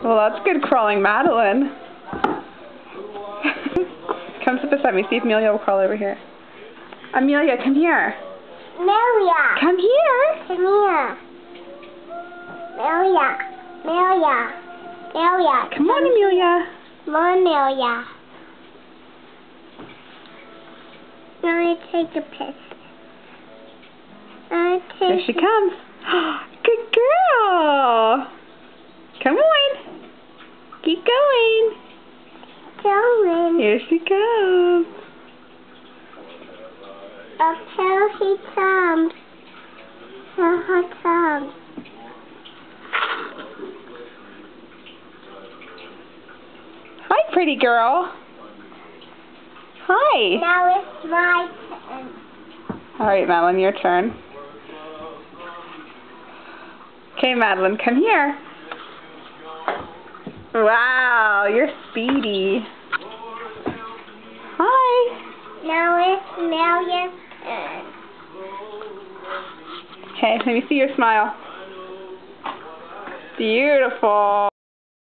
Well, that's good crawling, Madeline. Come sit beside me. See if Amelia will crawl over here. Amelia, come here. Amelia. Come here. Come here. Amelia. Amelia. Amelia. Come on, Amelia. Come on, Amelia. Let me take a piss. Here she comes. Good girl. Come on. Keep going. Going. Here she goes. Up till she comes. Till her comes. Hi, pretty girl. Hi. Now it's my turn. All right, Madeline, your turn. Okay, Madeline, come here. Wow, you're speedy. Hi. Now it's Amelia's turn. Okay, let me see your smile. Beautiful.